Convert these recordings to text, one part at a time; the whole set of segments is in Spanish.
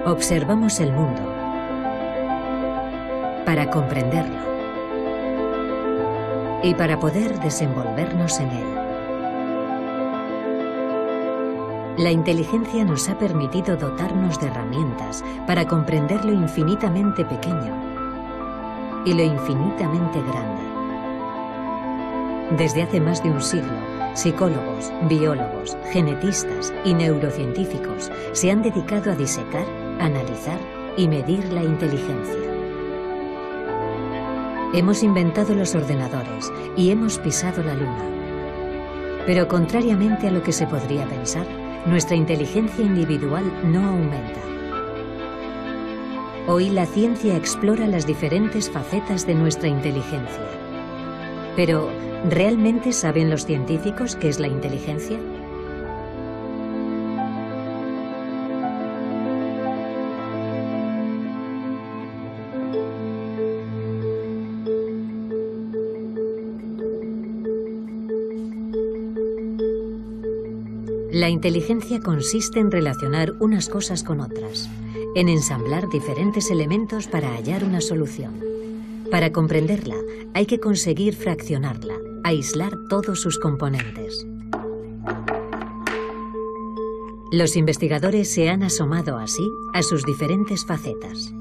Observamos el mundo para comprenderlo y para poder desenvolvernos en él. La inteligencia nos ha permitido dotarnos de herramientas para comprender lo infinitamente pequeño y lo infinitamente grande. Desde hace más de un siglo, psicólogos, biólogos, genetistas y neurocientíficos se han dedicado a disecar, analizar y medir la inteligencia. Hemos inventado los ordenadores y hemos pisado la luna. Pero contrariamente a lo que se podría pensar, nuestra inteligencia individual no aumenta. Hoy la ciencia explora las diferentes facetas de nuestra inteligencia. Pero, ¿realmente saben los científicos qué es la inteligencia? La inteligencia consiste en relacionar unas cosas con otras, en ensamblar diferentes elementos para hallar una solución. Para comprenderla, hay que conseguir fraccionarla, aislar todos sus componentes. Los investigadores se han asomado así a sus diferentes facetas.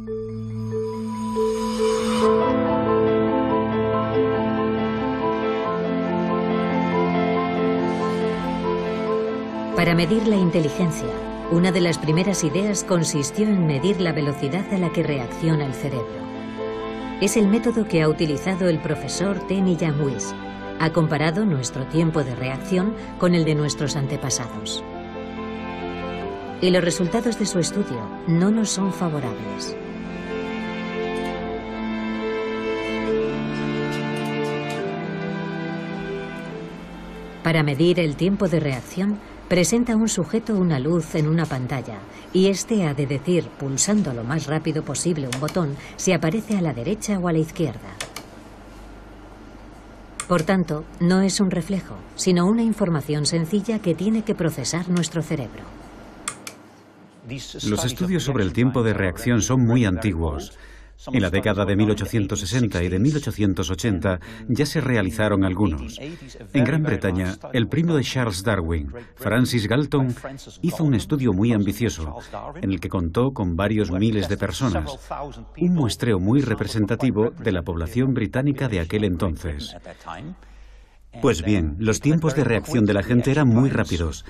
Para medir la inteligencia, una de las primeras ideas consistió en medir la velocidad a la que reacciona el cerebro. Es el método que ha utilizado el profesor Tenny Youngwis. Ha comparado nuestro tiempo de reacción con el de nuestros antepasados. Y los resultados de su estudio no nos son favorables. Para medir el tiempo de reacción, presenta a un sujeto una luz en una pantalla y este ha de decir, pulsando lo más rápido posible un botón, si aparece a la derecha o a la izquierda. Por tanto, no es un reflejo, sino una información sencilla que tiene que procesar nuestro cerebro. Los estudios sobre el tiempo de reacción son muy antiguos. En la década de 1860 y de 1880 ya se realizaron algunos. En Gran Bretaña, el primo de Charles Darwin, Francis Galton, hizo un estudio muy ambicioso, en el que contó con varios miles de personas, un muestreo muy representativo de la población británica de aquel entonces. Pues bien, los tiempos de reacción de la gente eran muy rápidos.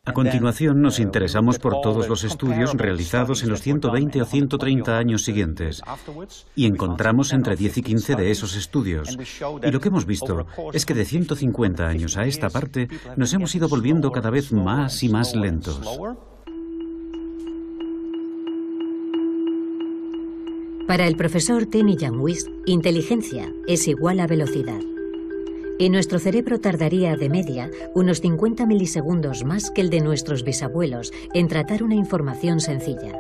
A continuación, nos interesamos por todos los estudios realizados en los 120 o 130 años siguientes y encontramos entre 10 y 15 de esos estudios. Y lo que hemos visto es que de 150 años a esta parte nos hemos ido volviendo cada vez más y más lentos. Para el profesor Tenny Youngwis, inteligencia es igual a velocidad. Y nuestro cerebro tardaría, de media, unos 50 milisegundos más que el de nuestros bisabuelos en tratar una información sencilla.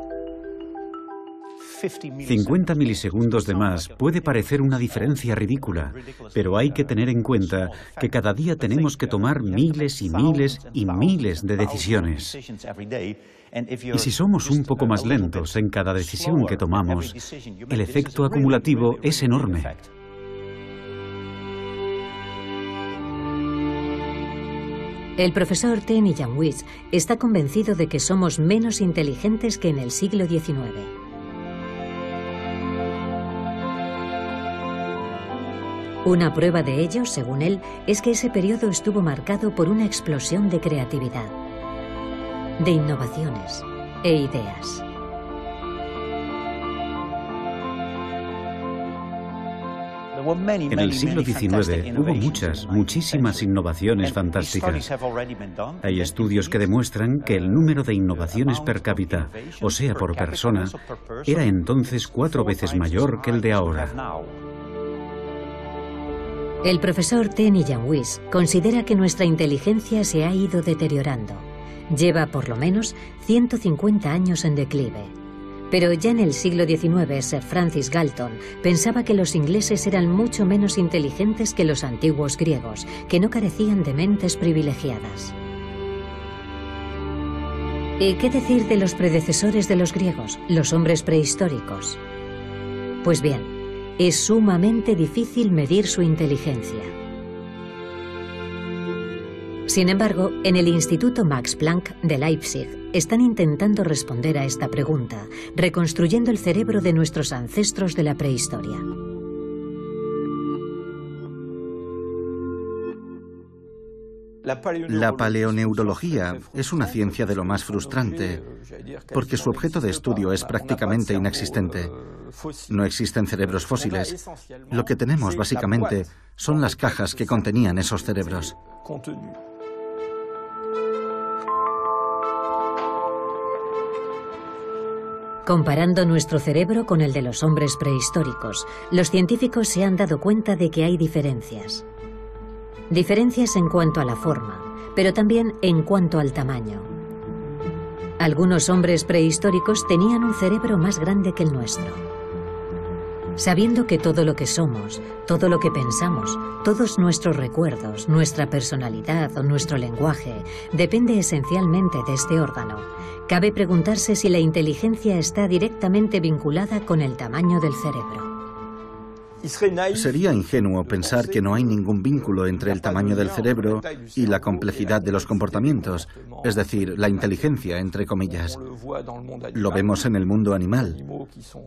50 milisegundos de más puede parecer una diferencia ridícula, pero hay que tener en cuenta que cada día tenemos que tomar miles y miles y miles de decisiones. Y si somos un poco más lentos en cada decisión que tomamos, el efecto acumulativo es enorme. El profesor Tenny Youngwis está convencido de que somos menos inteligentes que en el siglo XIX. Una prueba de ello, según él, es que ese periodo estuvo marcado por una explosión de creatividad, de innovaciones e ideas. En el siglo XIX hubo muchísimas innovaciones fantásticas. Hay estudios que demuestran que el número de innovaciones per cápita, o sea, por persona, era entonces 4 veces mayor que el de ahora. El profesor Tenny Youngwis considera que nuestra inteligencia se ha ido deteriorando. Lleva por lo menos 150 años en declive. Pero ya en el siglo XIX, Sir Francis Galton pensaba que los ingleses eran mucho menos inteligentes que los antiguos griegos, que no carecían de mentes privilegiadas. ¿Y qué decir de los predecesores de los griegos, los hombres prehistóricos? Pues bien, es sumamente difícil medir su inteligencia. Sin embargo, en el Instituto Max Planck de Leipzig están intentando responder a esta pregunta, reconstruyendo el cerebro de nuestros ancestros de la prehistoria. La paleoneurología es una ciencia de lo más frustrante, porque su objeto de estudio es prácticamente inexistente. No existen cerebros fósiles. Lo que tenemos, básicamente, son las cajas que contenían esos cerebros. Comparando nuestro cerebro con el de los hombres prehistóricos, los científicos se han dado cuenta de que hay diferencias. Diferencias en cuanto a la forma, pero también en cuanto al tamaño. Algunos hombres prehistóricos tenían un cerebro más grande que el nuestro. Sabiendo que todo lo que somos, todo lo que pensamos, todos nuestros recuerdos, nuestra personalidad o nuestro lenguaje depende esencialmente de este órgano, cabe preguntarse si la inteligencia está directamente vinculada con el tamaño del cerebro. Sería ingenuo pensar que no hay ningún vínculo entre el tamaño del cerebro y la complejidad de los comportamientos, es decir, la inteligencia, entre comillas. Lo vemos en el mundo animal,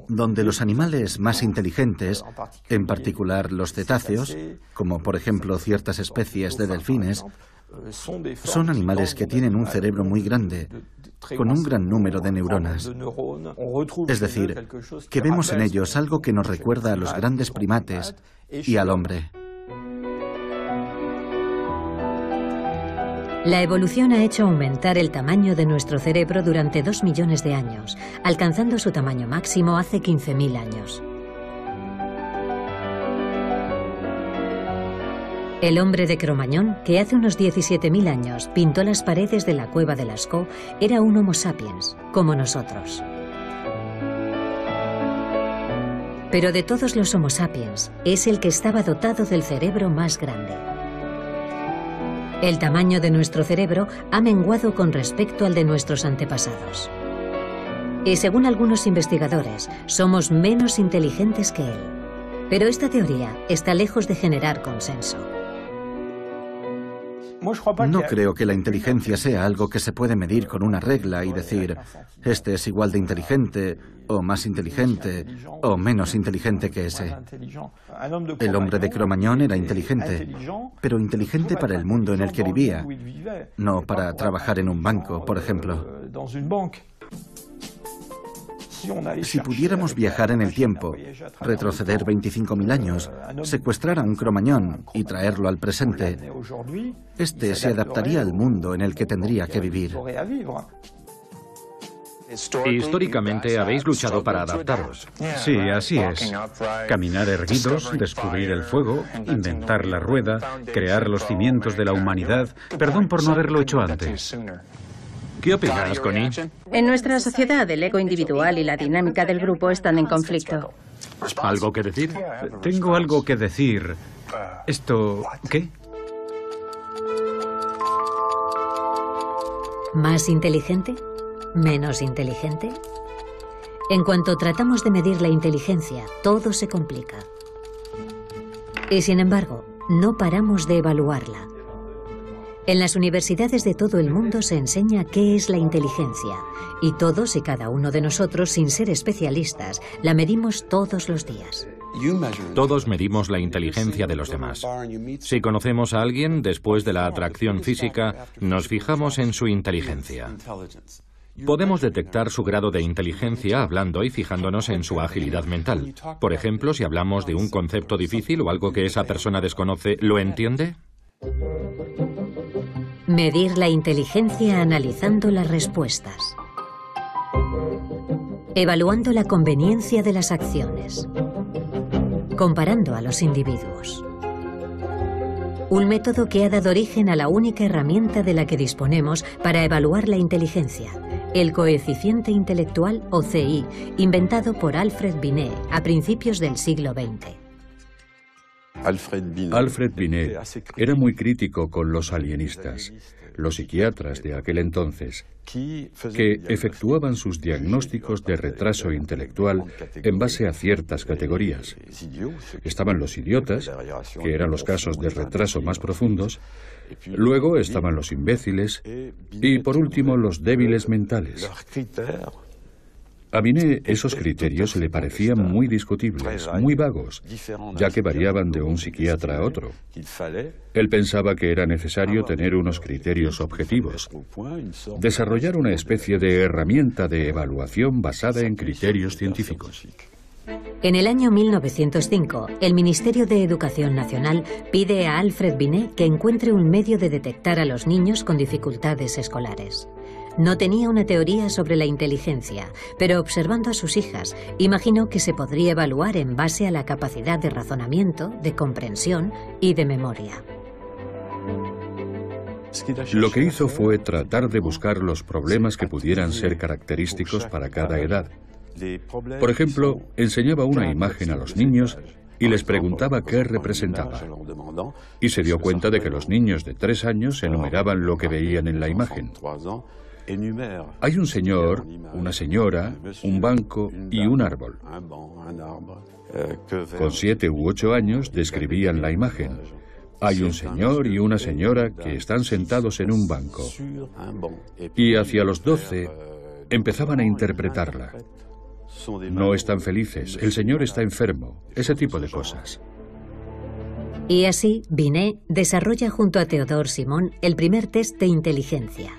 donde los animales más inteligentes, en particular los cetáceos, como por ejemplo ciertas especies de delfines, son animales que tienen un cerebro muy grande, con un gran número de neuronas. Es decir, que vemos en ellos algo que nos recuerda a los grandes primates y al hombre. La evolución ha hecho aumentar el tamaño de nuestro cerebro durante 2 millones de años, alcanzando su tamaño máximo hace 15.000 años. El hombre de Cro-Magnon, que hace unos 17.000 años pintó las paredes de la cueva de Lascaux, era un Homo sapiens, como nosotros. Pero de todos los Homo sapiens, es el que estaba dotado del cerebro más grande. El tamaño de nuestro cerebro ha menguado con respecto al de nuestros antepasados. Y según algunos investigadores, somos menos inteligentes que él. Pero esta teoría está lejos de generar consenso. No creo que la inteligencia sea algo que se puede medir con una regla y decir, este es igual de inteligente, o más inteligente, o menos inteligente que ese. El hombre de Cro-Magnon era inteligente, pero inteligente para el mundo en el que vivía, no para trabajar en un banco, por ejemplo. Si pudiéramos viajar en el tiempo, retroceder 25.000 años, secuestrar a un Cro-Magnon y traerlo al presente, este se adaptaría al mundo en el que tendría que vivir. Históricamente habéis luchado para adaptaros. Sí, así es. Caminar erguidos, descubrir el fuego, inventar la rueda, crear los cimientos de la humanidad. Perdón por no haberlo hecho antes. ¿Qué opinas, Connie? En nuestra sociedad, el ego individual y la dinámica del grupo están en conflicto. ¿Algo que decir? Tengo algo que decir. ¿Esto qué? ¿Más inteligente? ¿Menos inteligente? En cuanto tratamos de medir la inteligencia, todo se complica. Y sin embargo, no paramos de evaluarla. En las universidades de todo el mundo se enseña qué es la inteligencia, y todos y cada uno de nosotros, sin ser especialistas, la medimos todos los días. Todos medimos la inteligencia de los demás. Si conocemos a alguien, después de la atracción física, nos fijamos en su inteligencia. Podemos detectar su grado de inteligencia hablando y fijándonos en su agilidad mental. Por ejemplo, si hablamos de un concepto difícil o algo que esa persona desconoce, ¿lo entiende? Medir la inteligencia analizando las respuestas. Evaluando la conveniencia de las acciones. Comparando a los individuos. Un método que ha dado origen a la única herramienta de la que disponemos para evaluar la inteligencia, el coeficiente intelectual o CI, inventado por Alfred Binet a principios del siglo XX. Alfred Binet era muy crítico con los alienistas, los psiquiatras de aquel entonces, que efectuaban sus diagnósticos de retraso intelectual en base a ciertas categorías. Estaban los idiotas, que eran los casos de retraso más profundos, luego estaban los imbéciles y, por último, los débiles mentales. A Binet esos criterios le parecían muy discutibles, muy vagos, ya que variaban de un psiquiatra a otro. Él pensaba que era necesario tener unos criterios objetivos, desarrollar una especie de herramienta de evaluación basada en criterios científicos. En el año 1905, el Ministerio de Educación Nacional pide a Alfred Binet que encuentre un medio de detectar a los niños con dificultades escolares. No tenía una teoría sobre la inteligencia, pero observando a sus hijas, imaginó que se podría evaluar en base a la capacidad de razonamiento, de comprensión y de memoria. Lo que hizo fue tratar de buscar los problemas que pudieran ser característicos para cada edad. Por ejemplo, enseñaba una imagen a los niños y les preguntaba qué representaba. Y se dio cuenta de que los niños de 3 años enumeraban lo que veían en la imagen. Hay un señor, una señora, un banco y un árbol. Con 7 u 8 años describían la imagen. Hay un señor y una señora que están sentados en un banco. Y hacia los 12 empezaban a interpretarla. No están felices, el señor está enfermo, ese tipo de cosas. Y así, Binet desarrolla junto a Théodore Simon el primer test de inteligencia.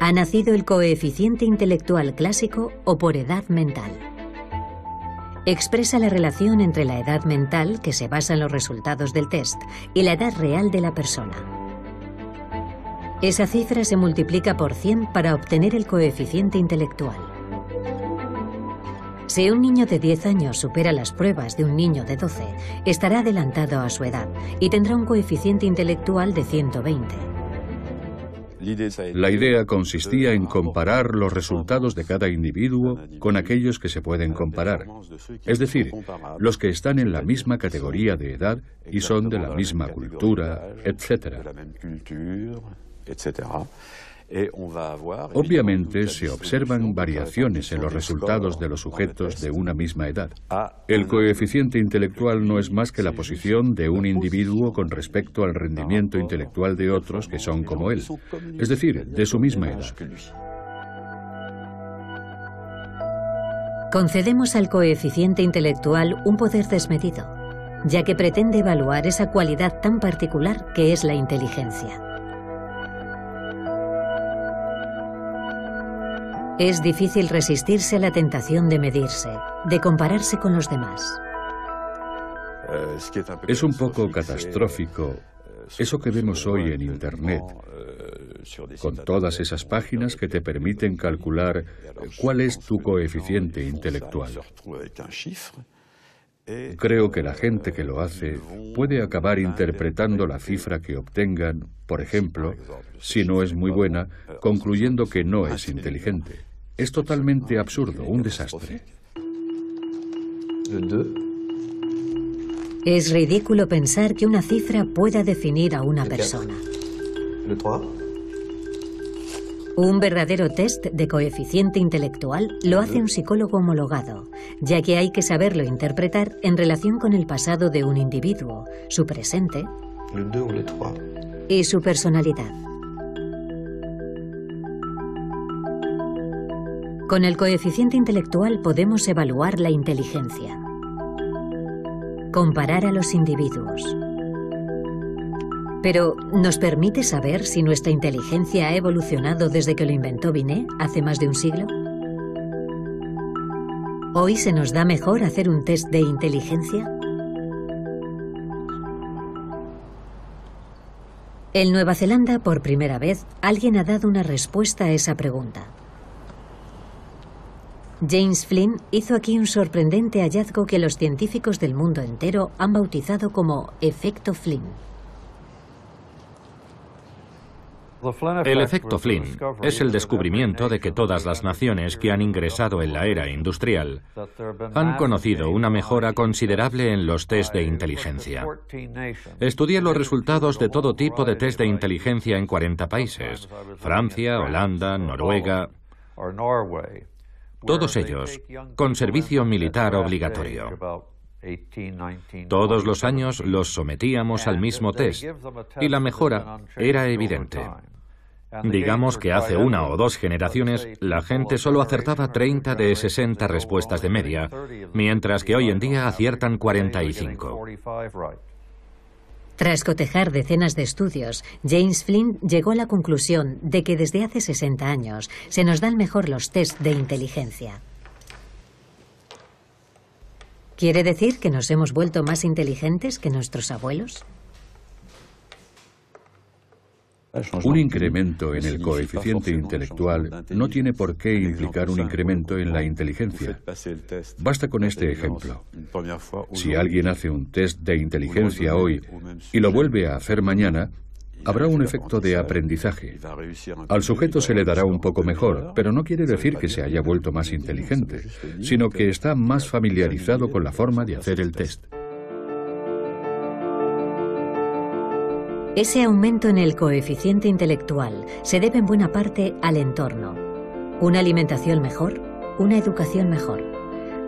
Ha nacido el coeficiente intelectual clásico o por edad mental. Expresa la relación entre la edad mental, que se basa en los resultados del test, y la edad real de la persona. Esa cifra se multiplica por 100 para obtener el coeficiente intelectual. Si un niño de 10 años supera las pruebas de un niño de 12, estará adelantado a su edad y tendrá un coeficiente intelectual de 120. La idea consistía en comparar los resultados de cada individuo con aquellos que se pueden comparar, es decir, los que están en la misma categoría de edad y son de la misma cultura, etc. Obviamente se observan variaciones en los resultados de los sujetos de una misma edad. El coeficiente intelectual no es más que la posición de un individuo con respecto al rendimiento intelectual de otros que son como él, es decir, de su misma edad. Concedemos al coeficiente intelectual un poder desmedido, ya que pretende evaluar esa cualidad tan particular que es la inteligencia. Es difícil resistirse a la tentación de medirse, de compararse con los demás. Es un poco catastrófico eso que vemos hoy en Internet, con todas esas páginas que te permiten calcular cuál es tu coeficiente intelectual. Creo que la gente que lo hace puede acabar interpretando la cifra que obtengan, por ejemplo, si no es muy buena, concluyendo que no es inteligente. Es totalmente absurdo, un desastre. Es ridículo pensar que una cifra pueda definir a una persona. Un verdadero test de coeficiente intelectual lo hace un psicólogo homologado, ya que hay que saberlo interpretar en relación con el pasado de un individuo, su presente y su personalidad. Con el coeficiente intelectual podemos evaluar la inteligencia, comparar a los individuos. Pero, ¿nos permite saber si nuestra inteligencia ha evolucionado desde que lo inventó Binet hace más de un siglo? ¿Hoy se nos da mejor hacer un test de inteligencia? En Nueva Zelanda, por primera vez, alguien ha dado una respuesta a esa pregunta. James Flynn hizo aquí un sorprendente hallazgo que los científicos del mundo entero han bautizado como efecto Flynn. El efecto Flynn es el descubrimiento de que todas las naciones que han ingresado en la era industrial han conocido una mejora considerable en los test de inteligencia. Estudié los resultados de todo tipo de test de inteligencia en 40 países: Francia, Holanda, Noruega, todos ellos con servicio militar obligatorio. Todos los años los sometíamos al mismo test y la mejora era evidente. Digamos que hace 1 o 2 generaciones la gente solo acertaba 30 de 60 respuestas de media, mientras que hoy en día aciertan 45. Tras cotejar decenas de estudios, James Flynn llegó a la conclusión de que desde hace 60 años se nos dan mejor los test de inteligencia. ¿Quiere decir que nos hemos vuelto más inteligentes que nuestros abuelos? Un incremento en el coeficiente intelectual no tiene por qué implicar un incremento en la inteligencia. Basta con este ejemplo. Si alguien hace un test de inteligencia hoy y lo vuelve a hacer mañana, habrá un efecto de aprendizaje. Al sujeto se le dará un poco mejor, pero no quiere decir que se haya vuelto más inteligente, sino que está más familiarizado con la forma de hacer el test. Ese aumento en el coeficiente intelectual se debe en buena parte al entorno. Una alimentación mejor, una educación mejor.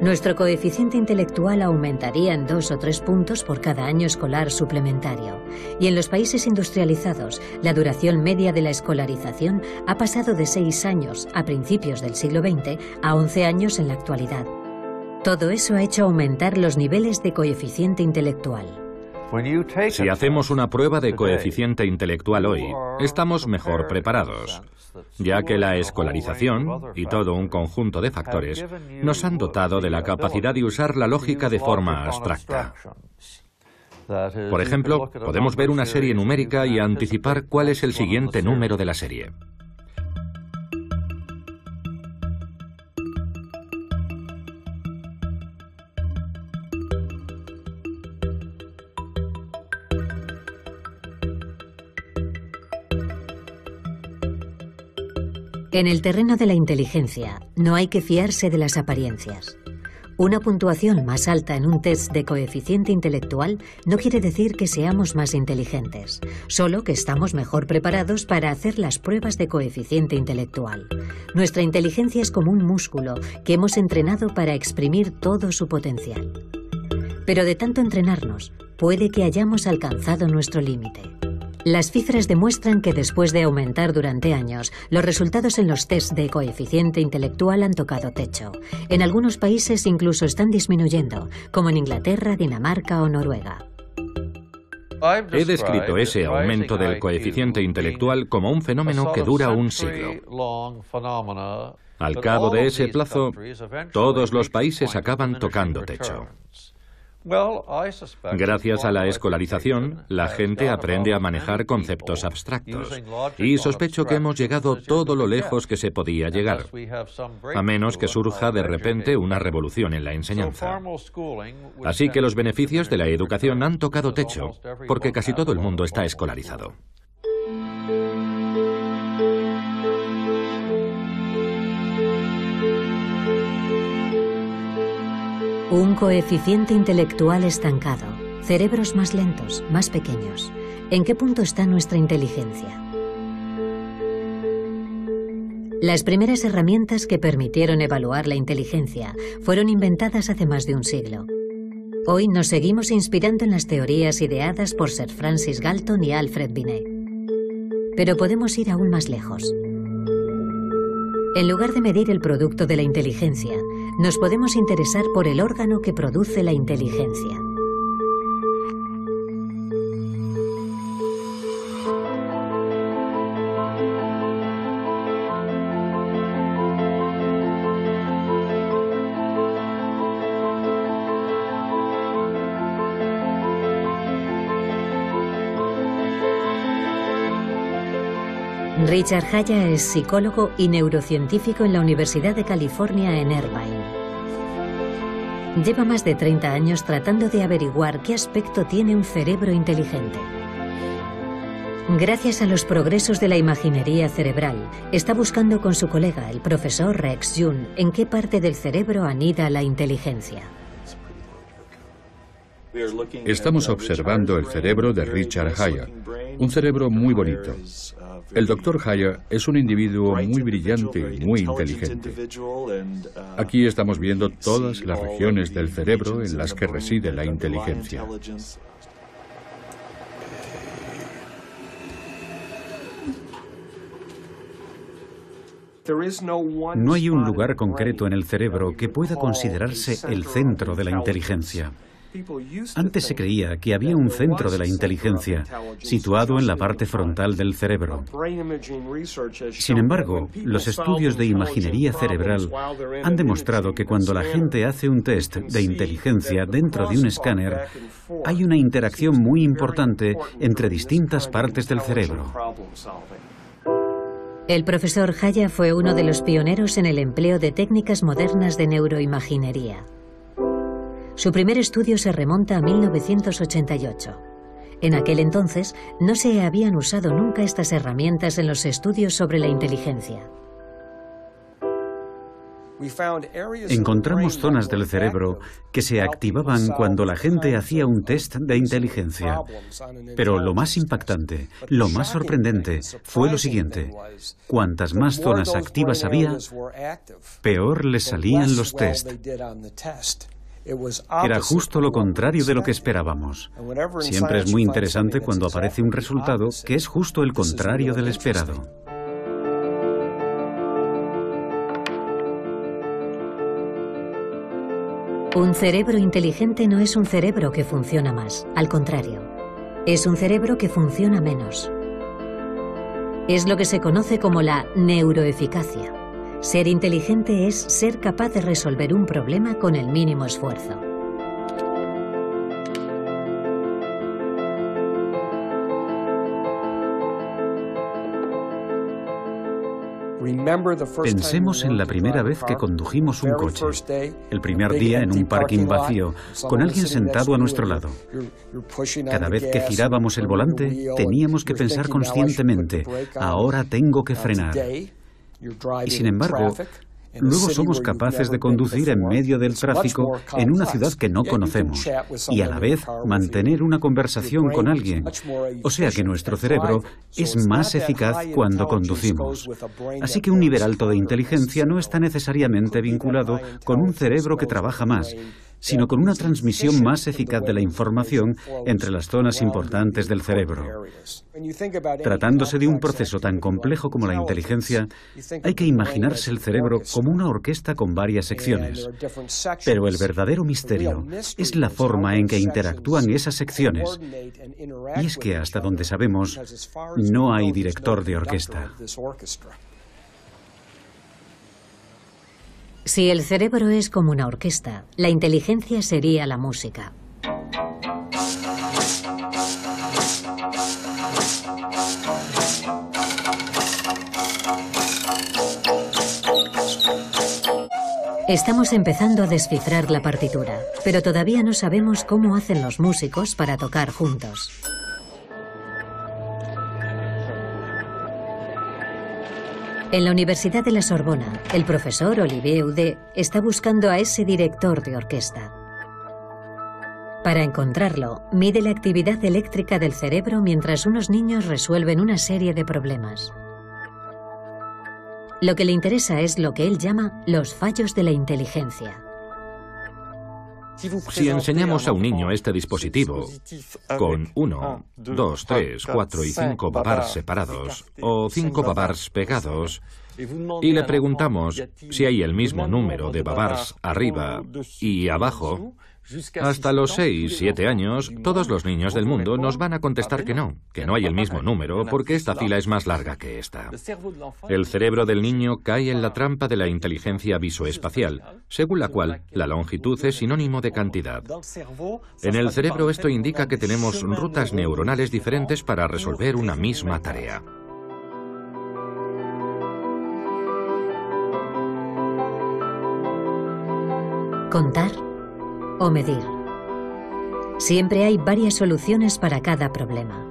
Nuestro coeficiente intelectual aumentaría en 2 o 3 puntos por cada año escolar suplementario. Y en los países industrializados, la duración media de la escolarización ha pasado de 6 años a principios del siglo XX a 11 años en la actualidad. Todo eso ha hecho aumentar los niveles de coeficiente intelectual. Si hacemos una prueba de coeficiente intelectual hoy, estamos mejor preparados, ya que la escolarización y todo un conjunto de factores nos han dotado de la capacidad de usar la lógica de forma abstracta. Por ejemplo, podemos ver una serie numérica y anticipar cuál es el siguiente número de la serie. En el terreno de la inteligencia, no hay que fiarse de las apariencias. Una puntuación más alta en un test de coeficiente intelectual no quiere decir que seamos más inteligentes, solo que estamos mejor preparados para hacer las pruebas de coeficiente intelectual. Nuestra inteligencia es como un músculo que hemos entrenado para exprimir todo su potencial. Pero de tanto entrenarnos, puede que hayamos alcanzado nuestro límite. Las cifras demuestran que después de aumentar durante años, los resultados en los test de coeficiente intelectual han tocado techo. En algunos países incluso están disminuyendo, como en Inglaterra, Dinamarca o Noruega. He descrito ese aumento del coeficiente intelectual como un fenómeno que dura un siglo. Al cabo de ese plazo, todos los países acaban tocando techo. Gracias a la escolarización, la gente aprende a manejar conceptos abstractos, y sospecho que hemos llegado todo lo lejos que se podía llegar, a menos que surja de repente una revolución en la enseñanza. Así que los beneficios de la educación han tocado techo, porque casi todo el mundo está escolarizado. Un coeficiente intelectual estancado, cerebros más lentos, más pequeños. ¿En qué punto está nuestra inteligencia? Las primeras herramientas que permitieron evaluar la inteligencia fueron inventadas hace más de un siglo. Hoy nos seguimos inspirando en las teorías ideadas por Sir Francis Galton y Alfred Binet. Pero podemos ir aún más lejos. En lugar de medir el producto de la inteligencia, nos podemos interesar por el órgano que produce la inteligencia. Richard Haya es psicólogo y neurocientífico en la Universidad de California en Irvine. Lleva más de 30 años tratando de averiguar qué aspecto tiene un cerebro inteligente. Gracias a los progresos de la imaginería cerebral, está buscando con su colega, el profesor Rex Jun, en qué parte del cerebro anida la inteligencia. Estamos observando el cerebro de Richard Haya, un cerebro muy bonito. El Dr. Haya es un individuo muy brillante y muy inteligente. Aquí estamos viendo todas las regiones del cerebro en las que reside la inteligencia. No hay un lugar concreto en el cerebro que pueda considerarse el centro de la inteligencia. Antes se creía que había un centro de la inteligencia situado en la parte frontal del cerebro. Sin embargo, los estudios de imaginería cerebral han demostrado que cuando la gente hace un test de inteligencia dentro de un escáner, hay una interacción muy importante entre distintas partes del cerebro. El profesor Haya fue uno de los pioneros en el empleo de técnicas modernas de neuroimaginería. Su primer estudio se remonta a 1988. En aquel entonces no se habían usado nunca estas herramientas en los estudios sobre la inteligencia. Encontramos zonas del cerebro que se activaban cuando la gente hacía un test de inteligencia. Pero lo más impactante, lo más sorprendente, fue lo siguiente. Cuantas más zonas activas había, peor les salían los test. Era justo lo contrario de lo que esperábamos. Siempre es muy interesante cuando aparece un resultado que es justo el contrario del esperado. Un cerebro inteligente no es un cerebro que funciona más, al contrario, es un cerebro que funciona menos. Es lo que se conoce como la neuroeficacia. Ser inteligente es ser capaz de resolver un problema con el mínimo esfuerzo. Pensemos en la primera vez que condujimos un coche, el primer día en un parking vacío, con alguien sentado a nuestro lado. Cada vez que girábamos el volante, teníamos que pensar conscientemente, ahora tengo que frenar. Y sin embargo, luego somos capaces de conducir en medio del tráfico en una ciudad que no conocemos y a la vez mantener una conversación con alguien. O sea que nuestro cerebro es más eficaz cuando conducimos. Así que un nivel alto de inteligencia no está necesariamente vinculado con un cerebro que trabaja más, sino con una transmisión más eficaz de la información entre las zonas importantes del cerebro. Tratándose de un proceso tan complejo como la inteligencia, hay que imaginarse el cerebro como una orquesta con varias secciones. Pero el verdadero misterio es la forma en que interactúan esas secciones. Y es que, hasta donde sabemos, no hay director de orquesta. Si el cerebro es como una orquesta, la inteligencia sería la música. Estamos empezando a descifrar la partitura, pero todavía no sabemos cómo hacen los músicos para tocar juntos. En la Universidad de la Sorbona, el profesor Olivier Houdet está buscando a ese director de orquesta. Para encontrarlo, mide la actividad eléctrica del cerebro mientras unos niños resuelven una serie de problemas. Lo que le interesa es lo que él llama los fallos de la inteligencia. Si enseñamos a un niño este dispositivo con 1, 2, 3, 4 y 5 babars separados o 5 babars pegados y le preguntamos si hay el mismo número de babars arriba y abajo, hasta los 6, 7 años, todos los niños del mundo nos van a contestar que no hay el mismo número porque esta fila es más larga que esta. El cerebro del niño cae en la trampa de la inteligencia visoespacial, según la cual la longitud es sinónimo de cantidad. En el cerebro esto indica que tenemos rutas neuronales diferentes para resolver una misma tarea. Contar o medir. Siempre hay varias soluciones para cada problema.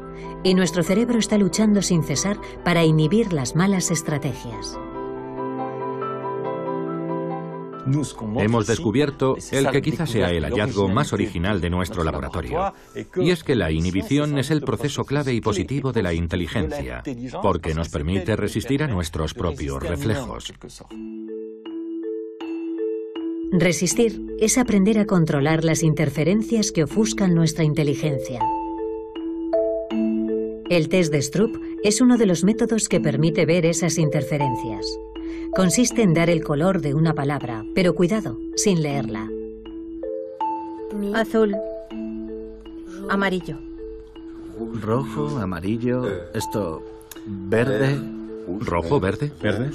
y nuestro cerebro está luchando sin cesar para inhibir las malas estrategias. Hemos descubierto el que quizás sea el hallazgo más original de nuestro laboratorio, y es que la inhibición es el proceso clave y positivo de la inteligencia, porque nos permite resistir a nuestros propios reflejos. Resistir es aprender a controlar las interferencias que ofuscan nuestra inteligencia. El test de Stroop es uno de los métodos que permite ver esas interferencias. Consiste en dar el color de una palabra, pero cuidado, sin leerla. Azul. Amarillo. Rojo, amarillo, esto... verde... ¿Rojo, verde? ¿Verde?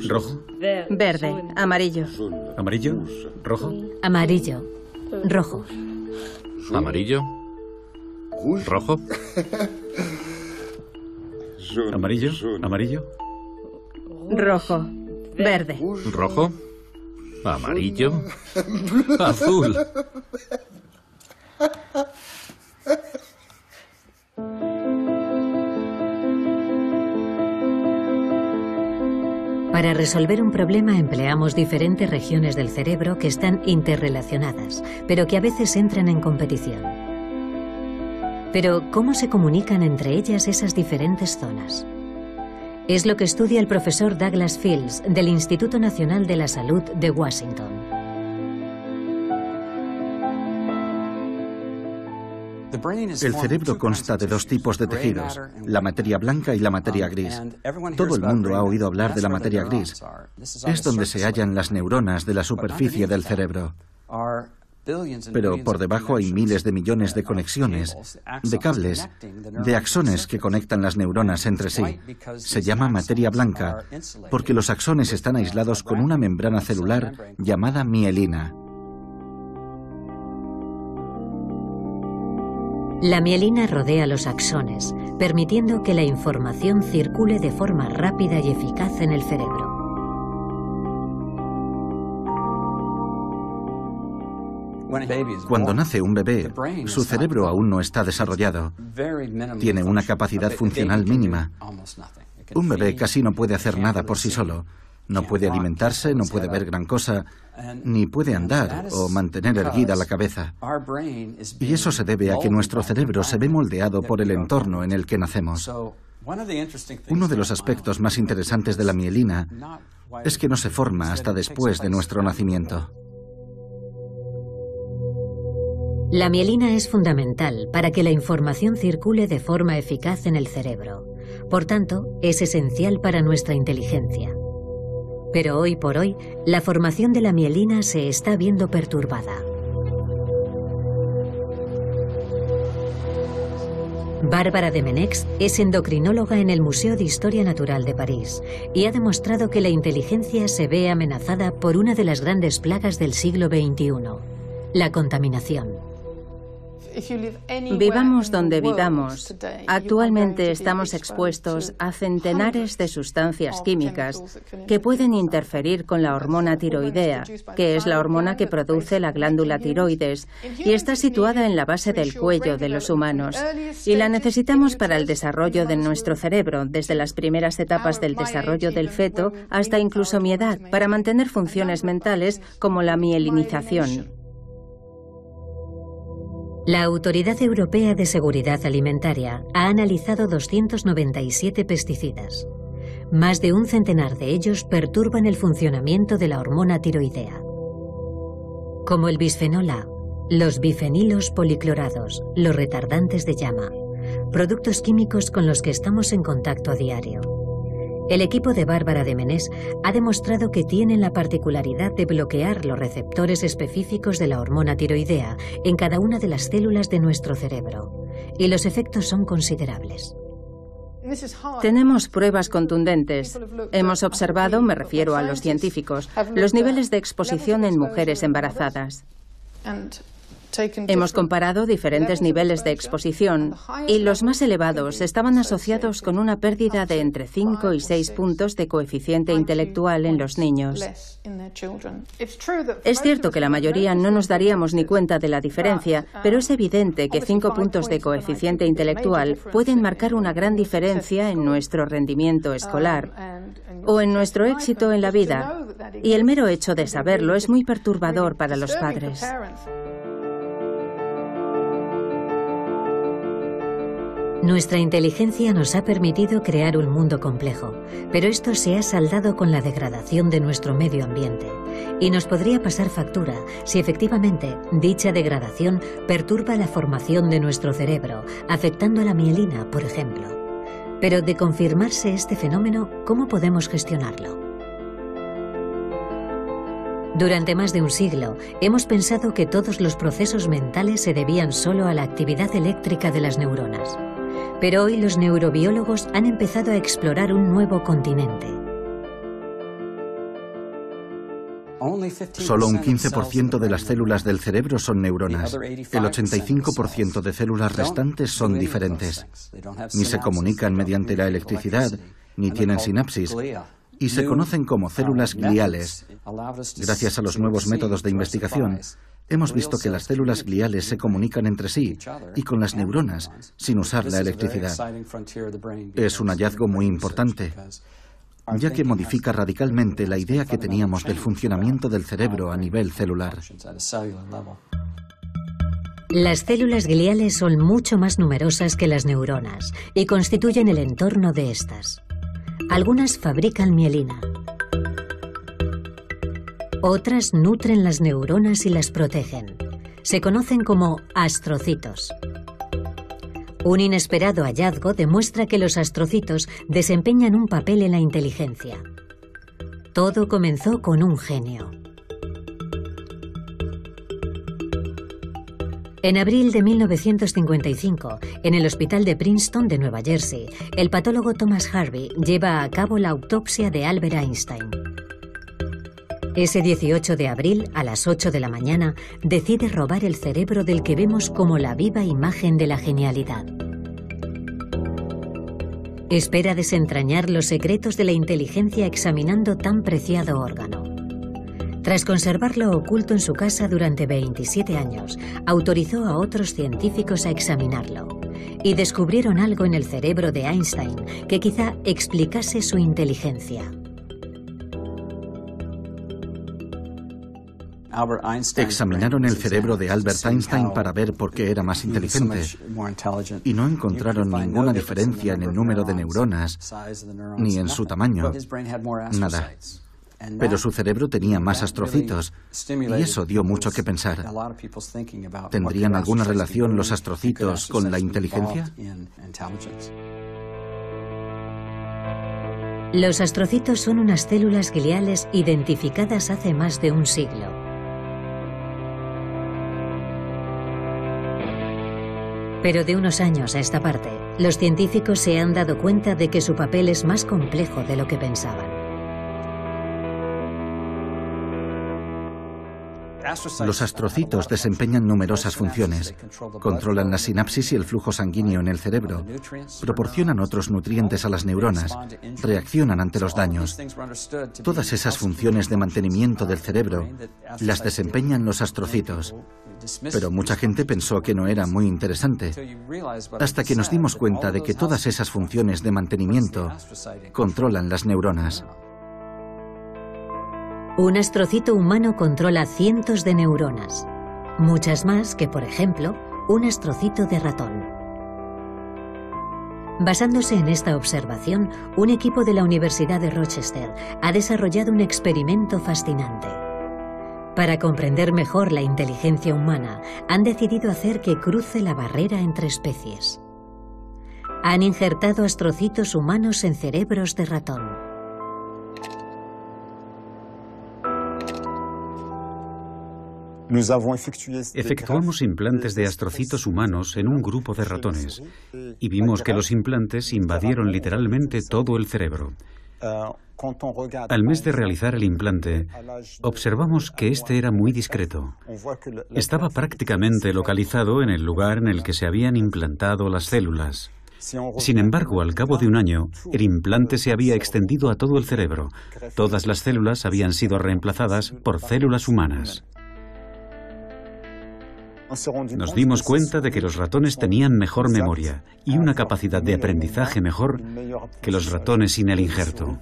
¿Rojo? Verde. Amarillo. ¿Amarillo? ¿Rojo? Amarillo. Rojo. ¿Amarillo? ¿Rojo? ¿Amarillo? ¿Amarillo? Rojo. Verde. ¿Rojo? ¿Amarillo? ¿Azul? Para resolver un problema empleamos diferentes regiones del cerebro que están interrelacionadas, pero que a veces entran en competición. Pero, ¿cómo se comunican entre ellas esas diferentes zonas? Es lo que estudia el profesor Douglas Fields del Instituto Nacional de la Salud de Washington. El cerebro consta de dos tipos de tejidos, la materia blanca y la materia gris. Todo el mundo ha oído hablar de la materia gris. Es donde se hallan las neuronas de la superficie del cerebro. Pero por debajo hay miles de millones de conexiones, de cables, de axones que conectan las neuronas entre sí. Se llama materia blanca porque los axones están aislados con una membrana celular llamada mielina. La mielina rodea los axones, permitiendo que la información circule de forma rápida y eficaz en el cerebro. Cuando nace un bebé, su cerebro aún no está desarrollado. Tiene una capacidad funcional mínima. Un bebé casi no puede hacer nada por sí solo. No puede alimentarse, no puede ver gran cosa, ni puede andar o mantener erguida la cabeza. Y eso se debe a que nuestro cerebro se ve moldeado por el entorno en el que nacemos. Uno de los aspectos más interesantes de la mielina es que no se forma hasta después de nuestro nacimiento. La mielina es fundamental para que la información circule de forma eficaz en el cerebro. Por tanto, es esencial para nuestra inteligencia. Pero hoy por hoy, la formación de la mielina se está viendo perturbada. Bárbara de Menex es endocrinóloga en el Museo de Historia Natural de París y ha demostrado que la inteligencia se ve amenazada por una de las grandes plagas del siglo XXI, la contaminación. Vivamos donde vivamos, actualmente estamos expuestos a centenares de sustancias químicas que pueden interferir con la hormona tiroidea, que es la hormona que produce la glándula tiroides y está situada en la base del cuello de los humanos. Y la necesitamos para el desarrollo de nuestro cerebro, desde las primeras etapas del desarrollo del feto hasta incluso mi edad, para mantener funciones mentales como la mielinización. La Autoridad Europea de Seguridad Alimentaria ha analizado 297 pesticidas. Más de un centenar de ellos perturban el funcionamiento de la hormona tiroidea, como el bisfenol A, los bifenilos policlorados, los retardantes de llama, productos químicos con los que estamos en contacto a diario. El equipo de Bárbara de Menex ha demostrado que tienen la particularidad de bloquear los receptores específicos de la hormona tiroidea en cada una de las células de nuestro cerebro, y los efectos son considerables. Tenemos pruebas contundentes. Hemos observado, me refiero a los científicos, los niveles de exposición en mujeres embarazadas. Hemos comparado diferentes niveles de exposición y los más elevados estaban asociados con una pérdida de entre 5 y 6 puntos de coeficiente intelectual en los niños. Es cierto que la mayoría no nos daríamos ni cuenta de la diferencia, pero es evidente que 5 puntos de coeficiente intelectual pueden marcar una gran diferencia en nuestro rendimiento escolar o en nuestro éxito en la vida, y el mero hecho de saberlo es muy perturbador para los padres. Nuestra inteligencia nos ha permitido crear un mundo complejo, pero esto se ha saldado con la degradación de nuestro medio ambiente y nos podría pasar factura si efectivamente dicha degradación perturba la formación de nuestro cerebro, afectando a la mielina, por ejemplo. Pero de confirmarse este fenómeno, ¿cómo podemos gestionarlo? Durante más de un siglo, hemos pensado que todos los procesos mentales se debían solo a la actividad eléctrica de las neuronas. Pero hoy los neurobiólogos han empezado a explorar un nuevo continente. Solo un 15% de las células del cerebro son neuronas. El 85% de células restantes son diferentes. Ni se comunican mediante la electricidad, ni tienen sinapsis, y se conocen como células gliales. Gracias a los nuevos métodos de investigación, hemos visto que las células gliales se comunican entre sí y con las neuronas sin usar la electricidad. Es un hallazgo muy importante, ya que modifica radicalmente la idea que teníamos del funcionamiento del cerebro a nivel celular. Las células gliales son mucho más numerosas que las neuronas y constituyen el entorno de estas. Algunas fabrican mielina. Otras nutren las neuronas y las protegen. Se conocen como astrocitos. Un inesperado hallazgo demuestra que los astrocitos desempeñan un papel en la inteligencia. Todo comenzó con un genio. En abril de 1955, en el hospital de Princeton de Nueva Jersey, el patólogo Thomas Harvey lleva a cabo la autopsia de Albert Einstein. Ese 18 de abril, a las 8 de la mañana, decide robar el cerebro del que vemos como la viva imagen de la genialidad. Espera desentrañar los secretos de la inteligencia examinando tan preciado órgano. Tras conservarlo oculto en su casa durante 27 años, autorizó a otros científicos a examinarlo y descubrieron algo en el cerebro de Einstein que quizá explicase su inteligencia. Examinaron el cerebro de Albert Einstein para ver por qué era más inteligente y no encontraron ninguna diferencia en el número de neuronas ni en su tamaño. Nada. Pero su cerebro tenía más astrocitos y eso dio mucho que pensar. ¿Tendrían alguna relación los astrocitos con la inteligencia? Los astrocitos son unas células gliales identificadas hace más de un siglo. Pero de unos años a esta parte, los científicos se han dado cuenta de que su papel es más complejo de lo que pensaban. Los astrocitos desempeñan numerosas funciones. Controlan la sinapsis y el flujo sanguíneo en el cerebro, proporcionan otros nutrientes a las neuronas, reaccionan ante los daños. Todas esas funciones de mantenimiento del cerebro las desempeñan los astrocitos. Pero mucha gente pensó que no era muy interesante, hasta que nos dimos cuenta de que todas esas funciones de mantenimiento controlan las neuronas. Un astrocito humano controla cientos de neuronas, muchas más que, por ejemplo, un astrocito de ratón. Basándose en esta observación, un equipo de la Universidad de Rochester ha desarrollado un experimento fascinante. Para comprender mejor la inteligencia humana, han decidido hacer que cruce la barrera entre especies. Han injertado astrocitos humanos en cerebros de ratón. Efectuamos implantes de astrocitos humanos en un grupo de ratones y vimos que los implantes invadieron literalmente todo el cerebro. Al mes de realizar el implante, observamos que este era muy discreto. Estaba prácticamente localizado en el lugar en el que se habían implantado las células. Sin embargo, al cabo de un año, el implante se había extendido a todo el cerebro. Todas las células habían sido reemplazadas por células humanas. Nos dimos cuenta de que los ratones tenían mejor memoria y una capacidad de aprendizaje mejor que los ratones sin el injerto.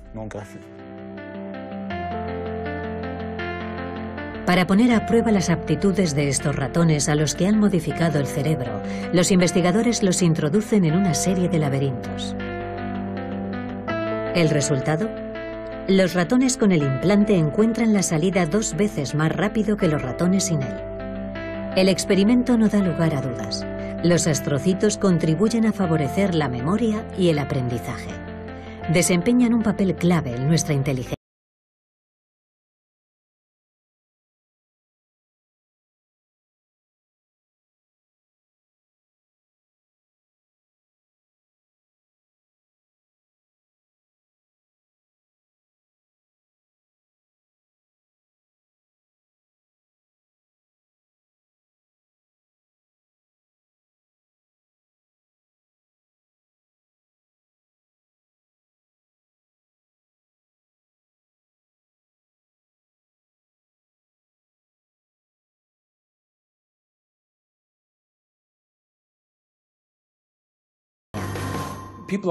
Para poner a prueba las aptitudes de estos ratones a los que han modificado el cerebro, los investigadores los introducen en una serie de laberintos. ¿El resultado? Los ratones con el implante encuentran la salida 2 veces más rápido que los ratones sin él. El experimento no da lugar a dudas. Los astrocitos contribuyen a favorecer la memoria y el aprendizaje. Desempeñan un papel clave en nuestra inteligencia.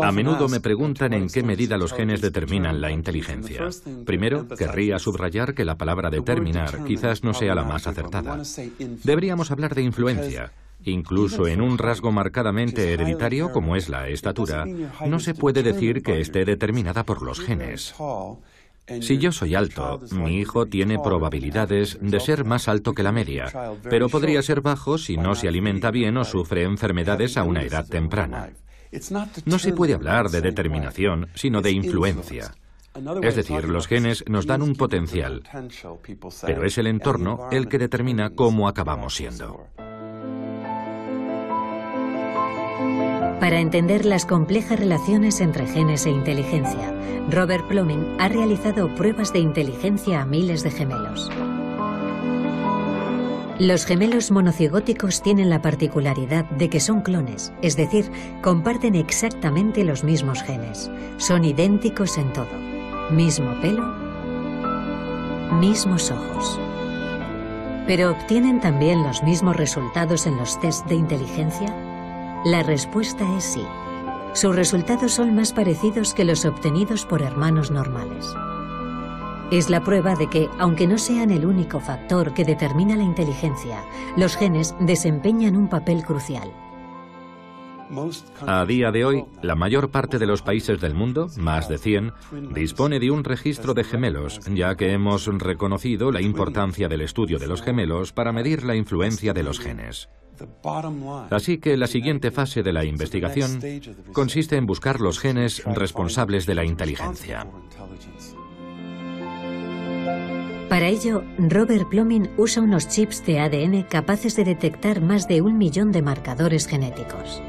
A menudo me preguntan en qué medida los genes determinan la inteligencia. Primero, querría subrayar que la palabra determinar quizás no sea la más acertada. Deberíamos hablar de influencia. Incluso en un rasgo marcadamente hereditario como es la estatura, no se puede decir que esté determinada por los genes. Si yo soy alto, mi hijo tiene probabilidades de ser más alto que la media, pero podría ser bajo si no se alimenta bien o sufre enfermedades a una edad temprana. No se puede hablar de determinación, sino de influencia. Es decir, los genes nos dan un potencial, pero es el entorno el que determina cómo acabamos siendo. Para entender las complejas relaciones entre genes e inteligencia, Robert Plomin ha realizado pruebas de inteligencia a miles de gemelos. Los gemelos monocigóticos tienen la particularidad de que son clones, es decir, comparten exactamente los mismos genes. Son idénticos en todo. Mismo pelo, mismos ojos. ¿Pero obtienen también los mismos resultados en los test de inteligencia? La respuesta es sí. Sus resultados son más parecidos que los obtenidos por hermanos normales. Es la prueba de que, aunque no sean el único factor que determina la inteligencia, los genes desempeñan un papel crucial. A día de hoy, la mayor parte de los países del mundo, más de 100, dispone de un registro de gemelos, ya que hemos reconocido la importancia del estudio de los gemelos para medir la influencia de los genes. Así que la siguiente fase de la investigación consiste en buscar los genes responsables de la inteligencia. Para ello, Robert Plomin usa unos chips de ADN capaces de detectar más de 1 millón de marcadores genéticos.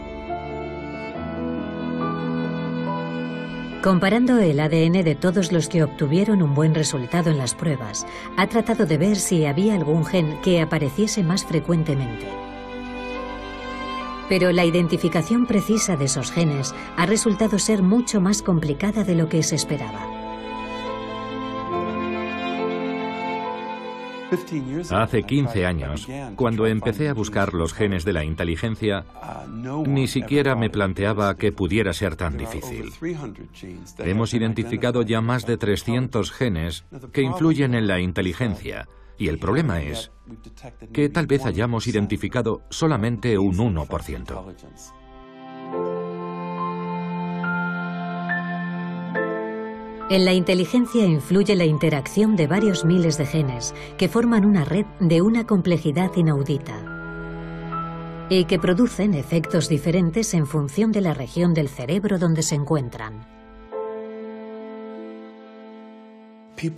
Comparando el ADN de todos los que obtuvieron un buen resultado en las pruebas, ha tratado de ver si había algún gen que apareciese más frecuentemente. Pero la identificación precisa de esos genes ha resultado ser mucho más complicada de lo que se esperaba. Hace 15 años, cuando empecé a buscar los genes de la inteligencia, ni siquiera me planteaba que pudiera ser tan difícil. Hemos identificado ya más de 300 genes que influyen en la inteligencia, y el problema es que tal vez hayamos identificado solamente un 1%. En la inteligencia influye la interacción de varios miles de genes que forman una red de una complejidad inaudita y que producen efectos diferentes en función de la región del cerebro donde se encuentran.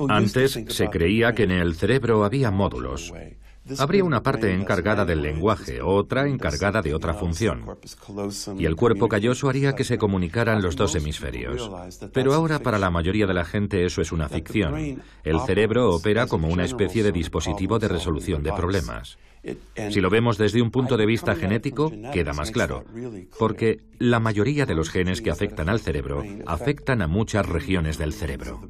Antes se creía que en el cerebro había módulos. Habría una parte encargada del lenguaje, otra encargada de otra función. Y el cuerpo calloso haría que se comunicaran los dos hemisferios. Pero ahora para la mayoría de la gente eso es una ficción. El cerebro opera como una especie de dispositivo de resolución de problemas. Si lo vemos desde un punto de vista genético, queda más claro, porque la mayoría de los genes que afectan al cerebro afectan a muchas regiones del cerebro.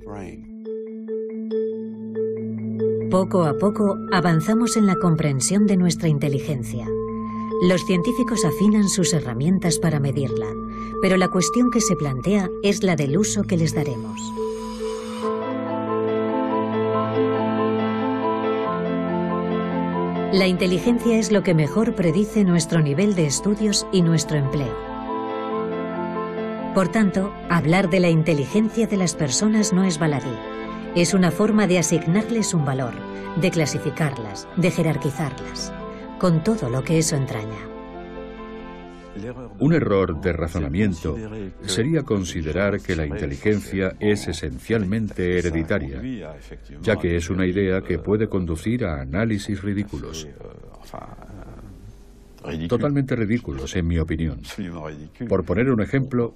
Poco a poco avanzamos en la comprensión de nuestra inteligencia. Los científicos afinan sus herramientas para medirla, pero la cuestión que se plantea es la del uso que les daremos. La inteligencia es lo que mejor predice nuestro nivel de estudios y nuestro empleo. Por tanto, hablar de la inteligencia de las personas no es baladí. Es una forma de asignarles un valor, de clasificarlas, de jerarquizarlas, con todo lo que eso entraña. Un error de razonamiento sería considerar que la inteligencia es esencialmente hereditaria, ya que es una idea que puede conducir a análisis ridículos. Totalmente ridículos, en mi opinión. Por poner un ejemplo,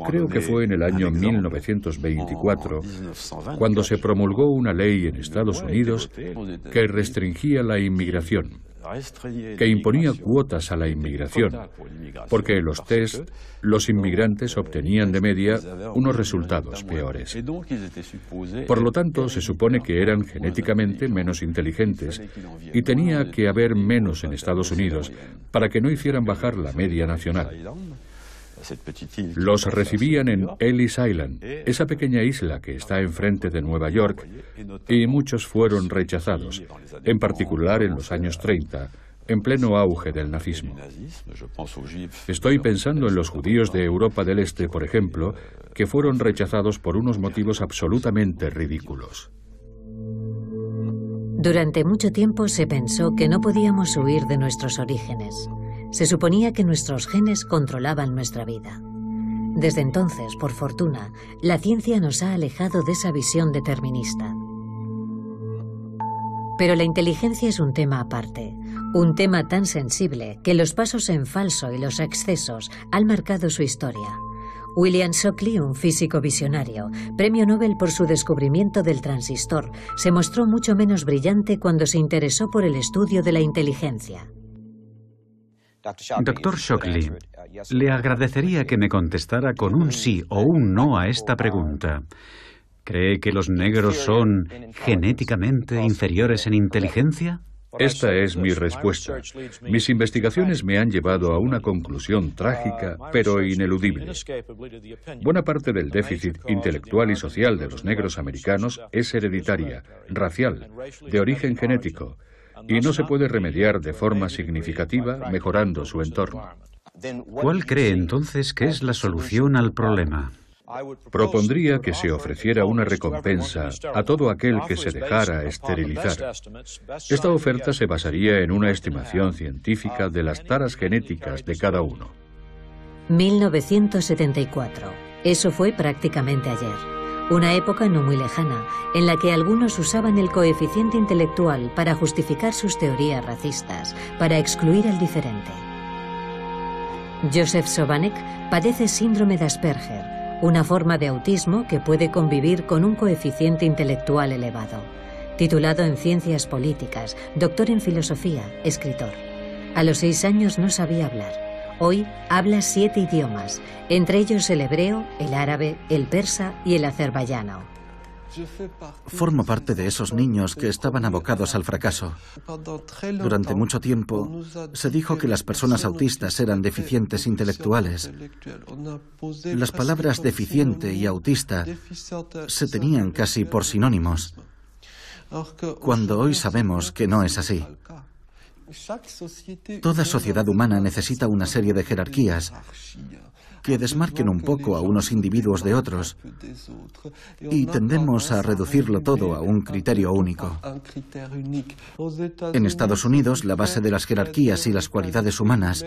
creo que fue en el año 1924 cuando se promulgó una ley en Estados Unidos que restringía la inmigración, que imponía cuotas a la inmigración, porque en los test los inmigrantes obtenían de media unos resultados peores. Por lo tanto, se supone que eran genéticamente menos inteligentes y tenía que haber menos en Estados Unidos para que no hicieran bajar la media nacional. Los recibían en Ellis Island, esa pequeña isla que está enfrente de Nueva York, y muchos fueron rechazados, en particular en los años 30, en pleno auge del nazismo. Estoy pensando en los judíos de Europa del Este, por ejemplo, que fueron rechazados por unos motivos absolutamente ridículos. Durante mucho tiempo se pensó que no podíamos huir de nuestros orígenes. Se suponía que nuestros genes controlaban nuestra vida. Desde entonces, por fortuna, la ciencia nos ha alejado de esa visión determinista. Pero la inteligencia es un tema aparte, un tema tan sensible que los pasos en falso y los excesos han marcado su historia. William Shockley, un físico visionario, premio Nobel por su descubrimiento del transistor, se mostró mucho menos brillante cuando se interesó por el estudio de la inteligencia. Dr. Shockley, le agradecería que me contestara con un sí o un no a esta pregunta. ¿Cree que los negros son genéticamente inferiores en inteligencia? Esta es mi respuesta. Mis investigaciones me han llevado a una conclusión trágica, pero ineludible. Buena parte del déficit intelectual y social de los negros americanos es hereditaria, racial, de origen genético, y no se puede remediar de forma significativa mejorando su entorno. ¿Cuál cree entonces que es la solución al problema? Propondría que se ofreciera una recompensa a todo aquel que se dejara esterilizar. Esta oferta se basaría en una estimación científica de las taras genéticas de cada uno. 1974. Eso fue prácticamente ayer. Una época no muy lejana, en la que algunos usaban el coeficiente intelectual para justificar sus teorías racistas, para excluir al diferente. Joseph Sobanek padece síndrome de Asperger, una forma de autismo que puede convivir con un coeficiente intelectual elevado. Titulado en Ciencias Políticas, doctor en Filosofía, escritor. A los 6 años no sabía hablar. Hoy habla 7 idiomas, entre ellos el hebreo, el árabe, el persa y el azerbaiyano. Formo parte de esos niños que estaban abocados al fracaso. Durante mucho tiempo se dijo que las personas autistas eran deficientes intelectuales. Las palabras deficiente y autista se tenían casi por sinónimos, cuando hoy sabemos que no es así. Toda sociedad humana necesita una serie de jerarquías, que desmarquen un poco a unos individuos de otros, y tendemos a reducirlo todo a un criterio único. En Estados Unidos, la base de las jerarquías y las cualidades humanas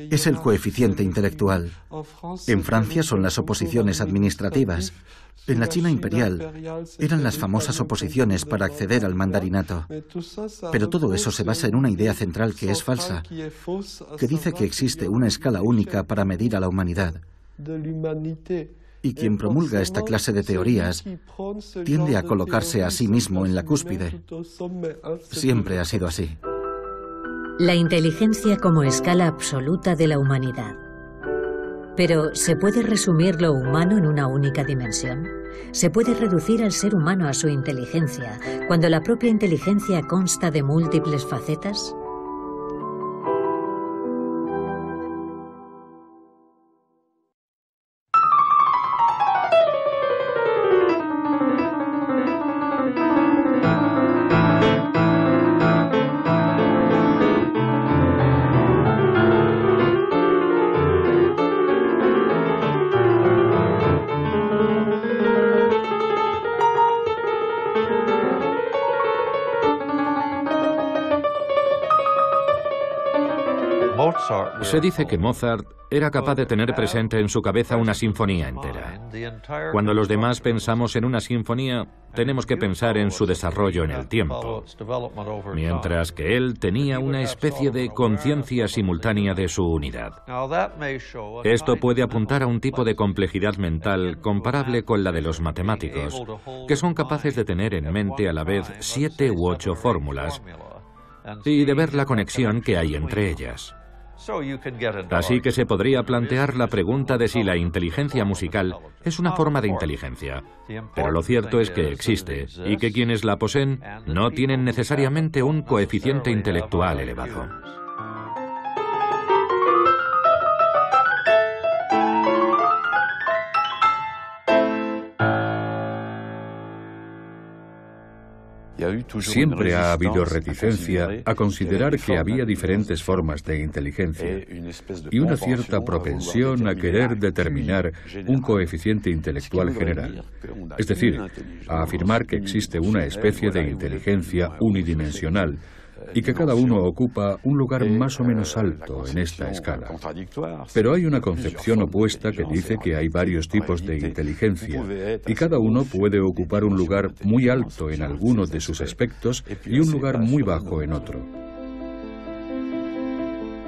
es el coeficiente intelectual. En Francia son las oposiciones administrativas. En la China imperial eran las famosas oposiciones para acceder al mandarinato. Pero todo eso se basa en una idea central que es falsa, que dice que existe una escala única para medir a la humanidad. Y quien promulga esta clase de teorías tiende a colocarse a sí mismo en la cúspide. Siempre ha sido así. La inteligencia como escala absoluta de la humanidad. Pero, ¿se puede resumir lo humano en una única dimensión? ¿Se puede reducir al ser humano a su inteligencia, cuando la propia inteligencia consta de múltiples facetas? Se dice que Mozart era capaz de tener presente en su cabeza una sinfonía entera. Cuando los demás pensamos en una sinfonía, tenemos que pensar en su desarrollo en el tiempo, mientras que él tenía una especie de conciencia simultánea de su unidad. Esto puede apuntar a un tipo de complejidad mental comparable con la de los matemáticos, que son capaces de tener en mente a la vez 7 u 8 fórmulas y de ver la conexión que hay entre ellas. Así que se podría plantear la pregunta de si la inteligencia musical es una forma de inteligencia. Pero lo cierto es que existe y que quienes la poseen no tienen necesariamente un coeficiente intelectual elevado. Siempre ha habido reticencia a considerar que había diferentes formas de inteligencia y una cierta propensión a querer determinar un coeficiente intelectual general, es decir, a afirmar que existe una especie de inteligencia unidimensional y que cada uno ocupa un lugar más o menos alto en esta escala. Pero hay una concepción opuesta que dice que hay varios tipos de inteligencia y cada uno puede ocupar un lugar muy alto en alguno de sus aspectos y un lugar muy bajo en otro.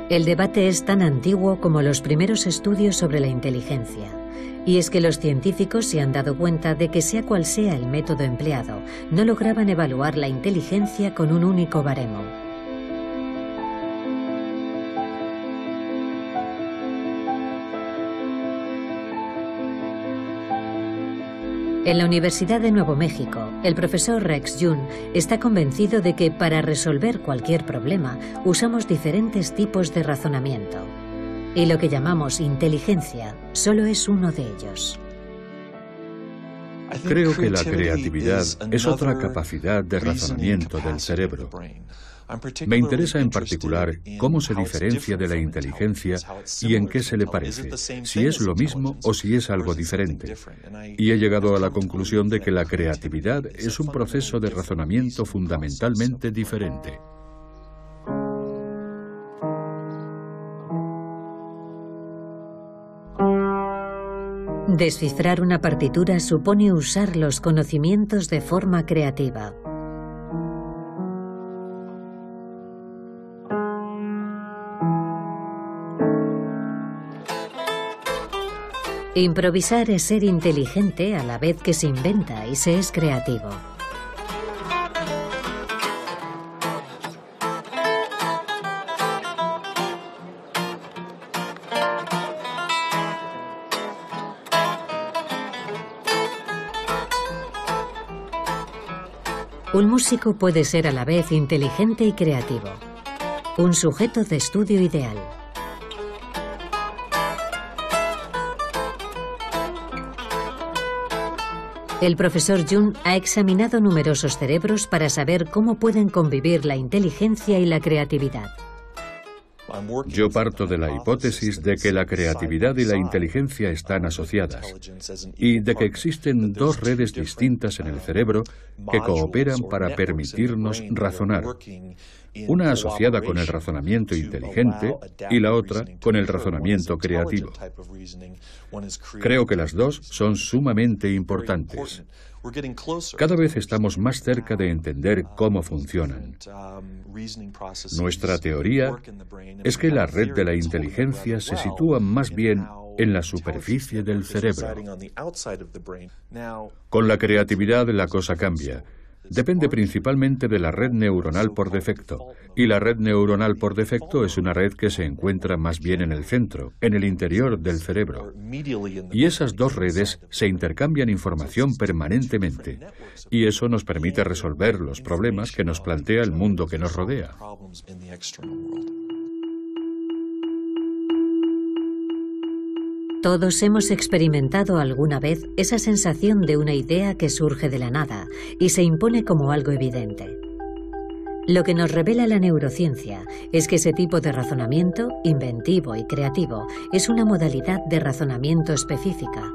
El debate es tan antiguo como los primeros estudios sobre la inteligencia. Y es que los científicos se han dado cuenta de que sea cual sea el método empleado, no lograban evaluar la inteligencia con un único baremo. En la Universidad de Nuevo México, el profesor Rex Jun está convencido de que para resolver cualquier problema usamos diferentes tipos de razonamiento. Y lo que llamamos inteligencia solo es uno de ellos. Creo que la creatividad es otra capacidad de razonamiento del cerebro. Me interesa en particular cómo se diferencia de la inteligencia y en qué se le parece, si es lo mismo o si es algo diferente. Y he llegado a la conclusión de que la creatividad es un proceso de razonamiento fundamentalmente diferente. Descifrar una partitura supone usar los conocimientos de forma creativa. Improvisar es ser inteligente a la vez que se inventa y se es creativo. Un músico puede ser a la vez inteligente y creativo. Un sujeto de estudio ideal. El profesor Jun ha examinado numerosos cerebros para saber cómo pueden convivir la inteligencia y la creatividad. Yo parto de la hipótesis de que la creatividad y la inteligencia están asociadas y de que existen dos redes distintas en el cerebro que cooperan para permitirnos razonar. Una asociada con el razonamiento inteligente y la otra con el razonamiento creativo. Creo que las dos son sumamente importantes. Cada vez estamos más cerca de entender cómo funcionan. Nuestra teoría es que la red de la inteligencia se sitúa más bien en la superficie del cerebro. Con la creatividad la cosa cambia. Depende principalmente de la red neuronal por defecto, y la red neuronal por defecto es una red que se encuentra más bien en el centro, en el interior del cerebro. Y esas dos redes se intercambian información permanentemente, y eso nos permite resolver los problemas que nos plantea el mundo que nos rodea. Todos hemos experimentado alguna vez esa sensación de una idea que surge de la nada y se impone como algo evidente. Lo que nos revela la neurociencia es que ese tipo de razonamiento, inventivo y creativo, es una modalidad de razonamiento específica.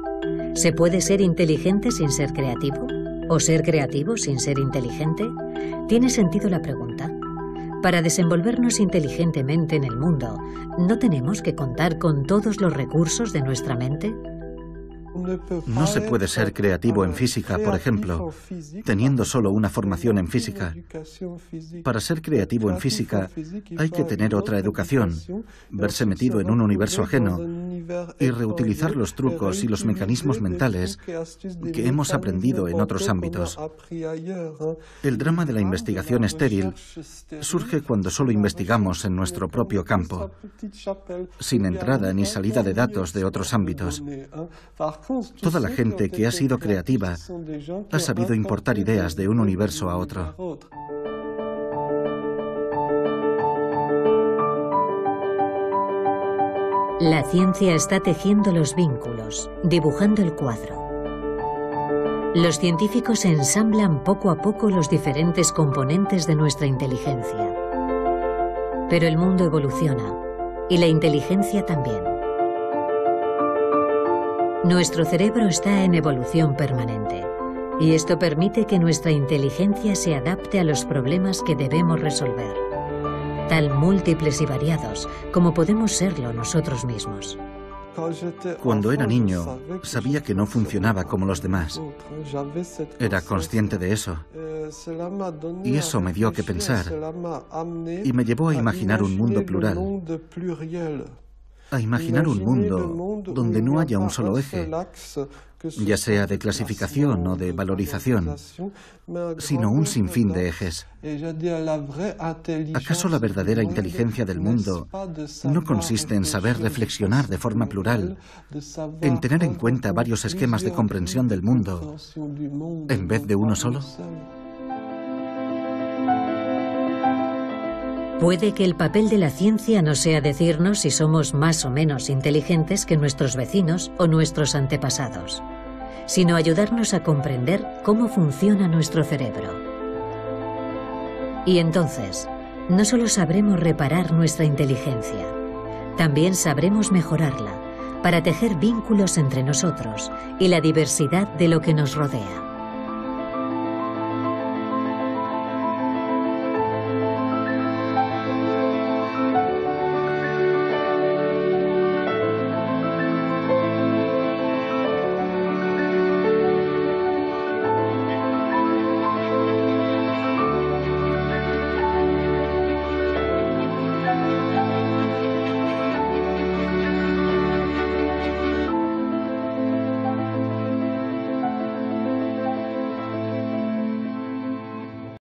¿Se puede ser inteligente sin ser creativo? ¿O ser creativo sin ser inteligente? ¿Tiene sentido la pregunta? Para desenvolvernos inteligentemente en el mundo, ¿no tenemos que contar con todos los recursos de nuestra mente? No se puede ser creativo en física, por ejemplo, teniendo solo una formación en física. Para ser creativo en física hay que tener otra educación, verse metido en un universo ajeno y reutilizar los trucos y los mecanismos mentales que hemos aprendido en otros ámbitos. El drama de la investigación estéril surge cuando solo investigamos en nuestro propio campo, sin entrada ni salida de datos de otros ámbitos. Toda la gente que ha sido creativa ha sabido importar ideas de un universo a otro. La ciencia está tejiendo los vínculos, dibujando el cuadro. Los científicos ensamblan poco a poco los diferentes componentes de nuestra inteligencia. Pero el mundo evoluciona, y la inteligencia también. Nuestro cerebro está en evolución permanente, y esto permite que nuestra inteligencia se adapte a los problemas que debemos resolver, tan múltiples y variados como podemos serlo nosotros mismos. Cuando era niño, sabía que no funcionaba como los demás. Era consciente de eso. Y eso me dio que pensar, y me llevó a imaginar un mundo plural. A imaginar un mundo donde no haya un solo eje, ya sea de clasificación o de valorización, sino un sinfín de ejes. ¿Acaso la verdadera inteligencia del mundo no consiste en saber reflexionar de forma plural, en tener en cuenta varios esquemas de comprensión del mundo, en vez de uno solo? Puede que el papel de la ciencia no sea decirnos si somos más o menos inteligentes que nuestros vecinos o nuestros antepasados, sino ayudarnos a comprender cómo funciona nuestro cerebro. Y entonces, no solo sabremos reparar nuestra inteligencia, también sabremos mejorarla para tejer vínculos entre nosotros y la diversidad de lo que nos rodea.